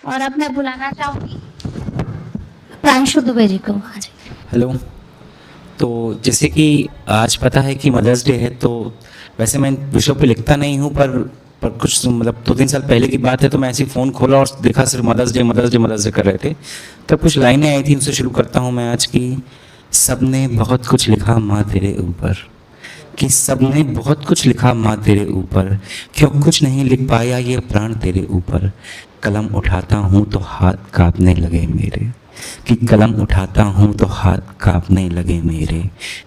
और अब मैं बुलाना चाहूँगी प्रांशु दुबे जी को। हाँ जी। हेलो। तो जैसे कि आज पता है कि मदर्स डे है, तो वैसे मैं विषय पे लिखता नहीं हूँ, पर कुछ मतलब 2-3 साल पहले की बात है, तो मैं ऐसे ही फ़ोन खोला और देखा सिर्फ Mother's Day Mother's Day Mother's Day कर रहे थे। तब कुछ लाइनें आई थी, उनसे शुरू करता हूँ मैं आज की। सबने बहुत कुछ लिखा माँ तेरे ऊपर, कि सबने बहुत कुछ लिखा माँ तेरे ऊपर, क्यों कुछ नहीं लिख पाया ये प्राण तेरे ऊपर। कलम उठाता हूँ तो हाथ कांपने लगे मेरे, कि कलम उठाता हूँ तो हाथ कांपने लगे मेरे।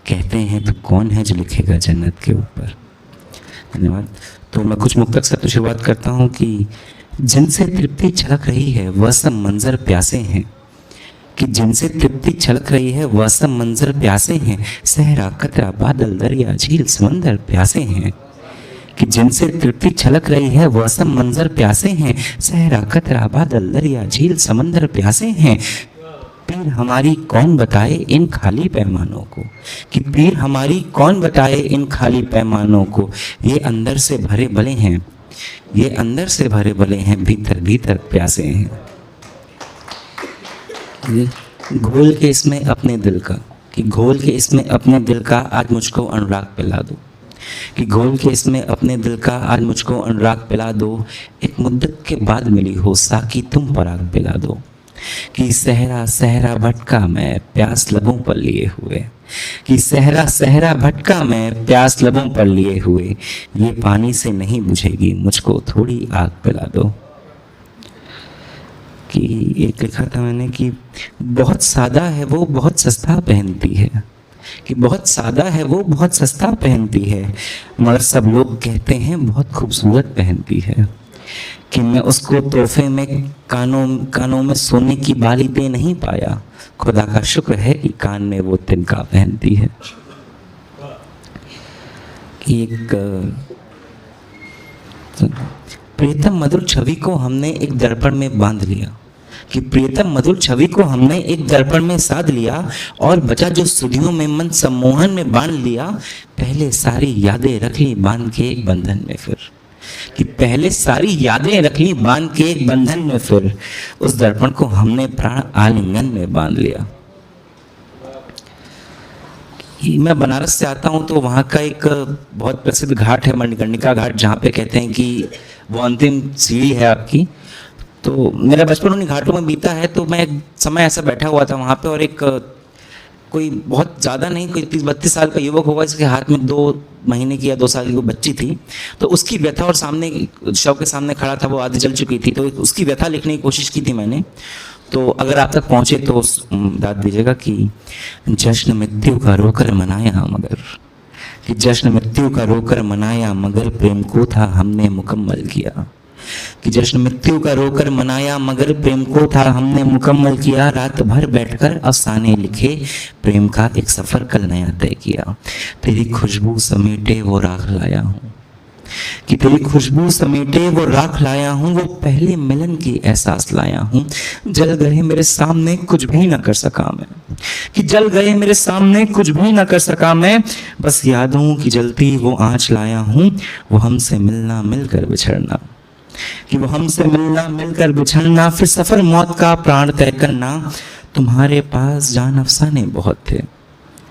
कहते हैं तो कौन है जो लिखेगा जन्नत के ऊपर। धन्यवाद। तो मैं कुछ मुक्तक से तो शुरुआत करता हूँ कि जिनसे तृप्ति छलक रही है वह सब मंजर प्यासे हैं, कि जिनसे तृप्ति छलक रही है वह सब मंजर प्यासे हैं। सहरा कतरा बादल दरिया झील समंदर प्यासे हैं, कि जिनसे तृप्ति छलक रही है वह सब मंजर प्यासे हैं। सहरा कतरा बादल दरिया झील समंदर प्यासे हैं। पीर हमारी कौन बताए इन खाली पैमानों को, कि पीर हमारी कौन बताए इन खाली पैमानों को। ये अंदर से भरे भले हैं, ये अंदर से भरे भले हैं, भीतर भीतर प्यासे हैं। घोल के इसमें अपने दिल का, कि घोल के इसमें अपने दिल का आज मुझको अनुराग पिला दो, कि घोल के इसमें अपने दिल का आज मुझको अनुराग पिला दो। एक मुद्दत के बाद मिली हो साकी तुम पराग पिला दो, कि सहरा सहरा भटका मैं प्यास लबों पर लिए हुए, कि सहरा सहरा भटका मैं प्यास लबों पर लिए हुए। ये पानी से नहीं बुझेगी मुझको थोड़ी आग पिला दो। कि एक लिखा था मैंने कि बहुत सादा है वो बहुत सस्ता पहनती है, कि बहुत सादा है वो बहुत सस्ता पहनती है, मगर सब लोग कहते हैं बहुत खूबसूरत पहनती है। कि मैं उसको तोहफे में कानों में सोने की बाली दे नहीं पाया, खुदा का शुक्र है कि कान में वो तिनका पहनती है। कि एक प्रियतम मधुर छवि को हमने एक दर्पण में बांध लिया, कि प्रियतम मधुर छवि को हमने एक दर्पण में साध लिया, और बचा जो सुधियों में मन सम्मोहन में बांध लिया। पहले सारी यादें रख ली बांध के एक बंधन में फिर, कि पहले सारी यादें रख ली बांध के एक बंधन में फिर, उस दर्पण को हमने प्राण आलिंगन में बांध लिया। मैं बनारस से आता हूँ, तो वहाँ का एक बहुत प्रसिद्ध घाट है मणिकर्णिका घाट, जहाँ पे कहते हैं कि वो अंतिम सीढ़ी है आपकी। तो मेरा बचपन उन्हीं घाटों में बीता है। तो मैं एक समय ऐसा बैठा हुआ था वहाँ पे, और एक कोई बहुत ज़्यादा नहीं, कोई 30-32 साल का युवक होगा, जिसके हाथ में 2 महीने की या 2 साल की कोई बच्ची थी। तो उसकी व्यथा, और सामने शव के सामने खड़ा था, वो आधी जल चुकी थी, तो उसकी व्यथा लिखने की कोशिश की थी मैंने। तो अगर आप तक पहुँचे तो दाद दीजिएगा कि जश्न मृत्यु का रोकर मनाया मगर, कि जश्न मृत्यु का रोकर मनाया मगर प्रेम को था हमने मुकम्मल किया, कि जश्न मृत्यु का रोकर मनाया मगर प्रेम को था हमने मुकम्मल किया। रात भर बैठकर अफसाने लिखे प्रेम का एक सफर कल नया तय किया। तेरी खुशबू समेटे वो राख लाया हूँ, कि तेरी खुशबू समेटे वो राख लाया हूँ, वो पहले मिलन की एहसास लाया हूँ। जल गए मेरे सामने कुछ भी न कर सका मैं, कि जल गए मेरे सामने कुछ भी न कर सका मैं, बस यादों की जलती वो आँच लाया हूँ। वो हमसे मिलना मिलकर बिछड़ना, कि वो हमसे मिलना मिलकर बिछड़ना, फिर सफर मौत का प्राण तय करना। तुम्हारे पास जान अफसाने बहुत थे,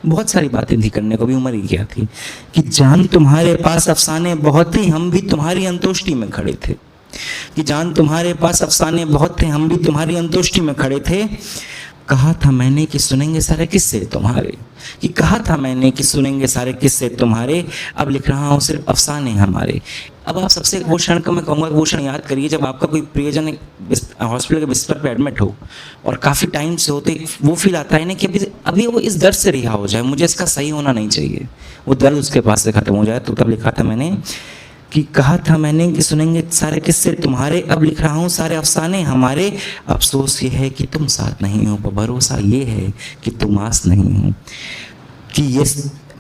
बहुत सारी बातें थी करने को, भी उम्र ही क्या थी, कि जान तुम्हारे पास अफसाने बहुत थे, हम भी तुम्हारी अंतोष्टि में खड़े थे, कि जान तुम्हारे पास अफसाने बहुत थे, हम भी तुम्हारी अंतोष्टि में खड़े थे। कहा था मैंने कि सुनेंगे सारे किस्से तुम्हारे, कि कहा था मैंने कि सुनेंगे सारे किस्से तुम्हारे, अब लिख रहा हूँ सिर्फ अफसाने हमारे। अब आप सबसे वो क्षण का मैं कहूँगा, वो क्षण याद करिए जब आपका कोई प्रियजन हॉस्पिटल के बिस्तर पे एडमिट हो और काफ़ी टाइम से होते, वो फील आता है ना कि अभी वो इस दर्द से रिहा हो जाए, मुझे इसका सही होना नहीं चाहिए, वो दर्द उसके पास से खत्म हो जाए। तो तब लिखा था मैंने कि कहा था मैंने कि सुनेंगे सारे किस्से तुम्हारे, अब लिख रहा हूँ सारे अफसाने हमारे। अफसोस ये है कि तुम साथ नहीं हो, पर भरोसा ये है कि तुम आस नहीं हो, कि ये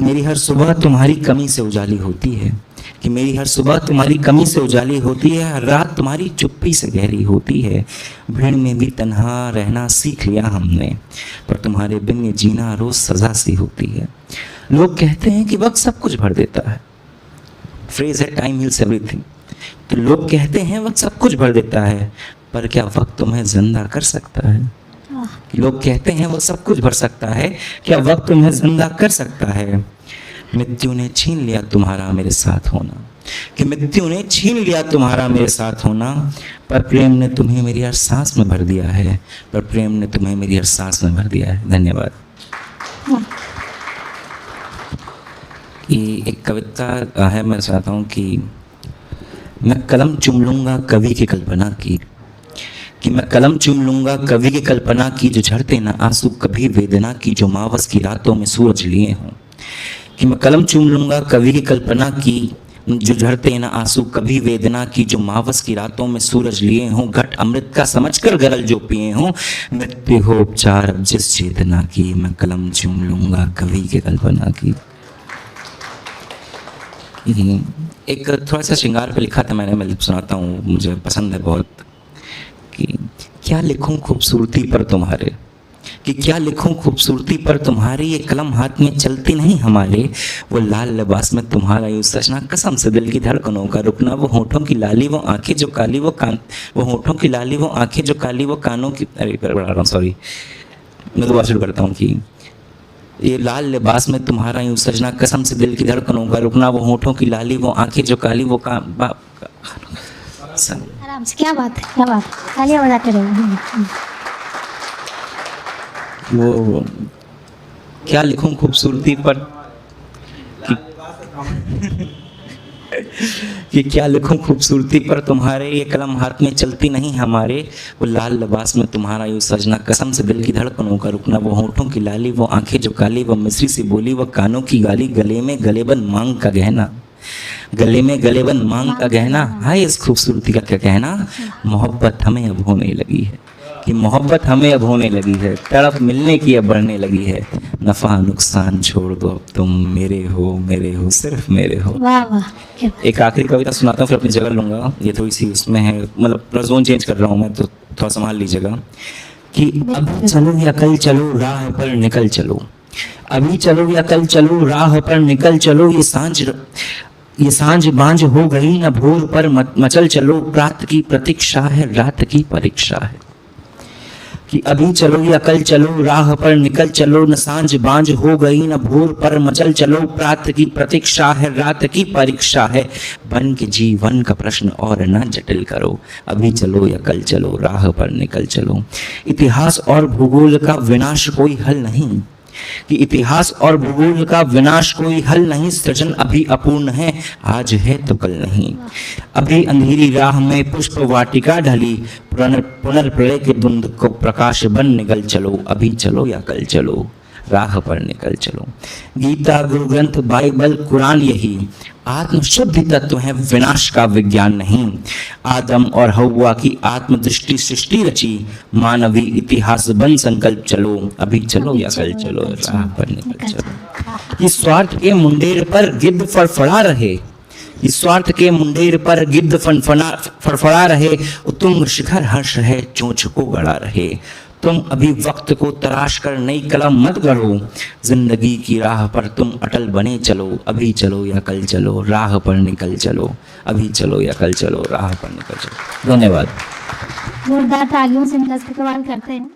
मेरी हर सुबह तुम्हारी कमी से उजाली होती है, कि मेरी हर सुबह तुम्हारी कमी से उजाली होती है, हर रात तुम्हारी चुप्पी से गहरी होती है। भीड़ में भी तन्हा रहना सीख लिया हमने, पर तुम्हारे बिन ये जीना रोज सजा सी होती है। लोग कहते हैं कि वक्त सब कुछ भर देता है, फ्रेज है टाइम हील्स एवरीथिंग। तो लोग कहते हैं वक्त सब कुछ भर देता है, पर क्या वक्त तुम्हें जिंदा कर सकता है? लोग कहते हैं वो सब कुछ भर सकता है, क्या वक्त तुम्हें जिंदा कर सकता है? मृत्यु ने छीन लिया तुम्हारा मेरे साथ होना, कि मृत्यु ने छीन लिया तुम्हारा मेरे साथ होना, पर प्रेम ने तुम्हें मेरी हर सांस में भर दिया है, पर प्रेम ने तुम्हें मेरी हर सांस में भर दिया है। धन्यवाद। ये एक कविता है, मैं चाहता हूँ कि मैं कलम चूम लूँगा कवि की कल्पना की, कि मैं कलम चूम लूँगा कवि की कल्पना की, जो झड़ते ना आंसू कभी वेदना की, जो मावस की रातों में सूरज लिए हों। कि मैं कलम चूम लूँगा कवि की कल्पना की, जो झड़ते ना आंसू कभी वेदना की, जो मावस की रातों में सूरज लिए हों, घट अमृत का समझकर गरल जो पिए हों, मृत्यु हो उपचार अब जिस चेतना की, मैं कलम चूम लूँगा कवि की कल्पना की। एक थोड़ा सा श्रृंगार पे लिखा था मैंने, मैं सुनाता हूँ, मुझे पसंद है बहुत। कि क्या लिखूं खूबसूरती पर तुम्हारे, कि क्या लिखूं खूबसूरती पर तुम्हारे, ये कलम हाथ में चलती नहीं हमारे, वो लाल लिबास में तुम्हारा यूं सजना, कसम से दिल की धड़कनों का रुकना, वो होठों की लाली वो आंखें जो काली वो कान, वो होठों की लाली वो आंखें जो काली वो कानों की, अरे बढ़ा रहा हूँ, सॉरी, मैं दोबारा शुरू करता हूँ। कि ये लाल लिबास में तुम्हारा यूं सजना, कसम से दिल की धड़कनों का रुकना, वो होठों की लाली वो आंखें जो काली वो कान। आराम से, क्या बात है, क्या बात है, तालियां बजाते रहो। वो क्या लिखूं खूबसूरती पर, कि क्या लिखूं खूबसूरती पर तुम्हारे, ये कलम हाथ में चलती नहीं हमारे, वो लाल लिबास में तुम्हारा यूं सजना, कसम से दिल की धड़कनों का रुकना, वो होठों की लाली वो आंखें जो काली, वो मिस्री सी बोली वो कानों की गाली, गले में गलेबंद मांग का गहना, गले में गलेबंद मांग का गहना, हाय इस खूबसूरती का क्या कहना, मोहब्बत हमें अब होने लगी है, कि मोहब्बत हमें अब होने लगी है, तड़प मिलने की अब बढ़ने लगी है, नफा नुकसान छोड़ दो अब तुम मेरे हो सिर्फ मेरे हो। वाह वाह। एक आखिरी कविता सुनाता हूँ फिर अपनी जगह लूँगा, ये थोड़ी सी उसमें है, मतलब जोन चेंज कर रहा हूँ मैं, तो थोड़ा संभाल लीजिएगा। कि अभी चलो या कल चलो राह पर निकल चलो, अभी चलो या कल चलो राह पर निकल चलो, ये सांझ बांझ हो गई न भोर पर मचल चलो, प्रात की प्रतीक्षा है रात की परीक्षा है। कि अभी चलो या कल चलो राह पर निकल चलो, न सांझ बांझ हो गई न भोर पर मचल चलो, प्रात की प्रतीक्षा है रात की परीक्षा है, बन के जीवन का प्रश्न और न जटिल करो, अभी चलो या कल चलो राह पर निकल चलो। इतिहास और भूगोल का विनाश कोई हल नहीं, कि इतिहास और भूगोल का विनाश कोई हल नहीं, सृजन अभी अपूर्ण है आज है तो कल नहीं, अभी अंधेरी राह में पुष्प वाटिका ढली, पुनर्प्रलय के धुंध को प्रकाश बन निकल चलो, अभी चलो या कल चलो राह पर निकल चलो। गीता, गुरु ग्रंथ, बाइबल, कुरान यही आत्मशुद्धि तत्व है, विनाश का विज्ञान नहीं। आदम और हव्वा की आत्मदृष्टि सृष्टि रची, मानवी इतिहास बन संकल्प चलो, अभी चलो या कल चलो राह पर निकल चलो। इस स्वार्थ के मुंडेर पर गिद्ध फड़फड़ा रहे, इस स्वार्थ के मुंडेर पर गिद्ध फड़फड़ा रहे, उत्तुंग शिखर हर्ष है चोंच को गड़ा रहे, तुम अभी वक्त को तराश कर नई कलम मत गढ़ो, जिंदगी की राह पर तुम अटल बने चलो, अभी चलो या कल चलो राह पर निकल चलो, अभी चलो या कल चलो राह पर निकल चलो। धन्यवाद। जोरदार तालियों से इनका इस्तेमाल करते हैं।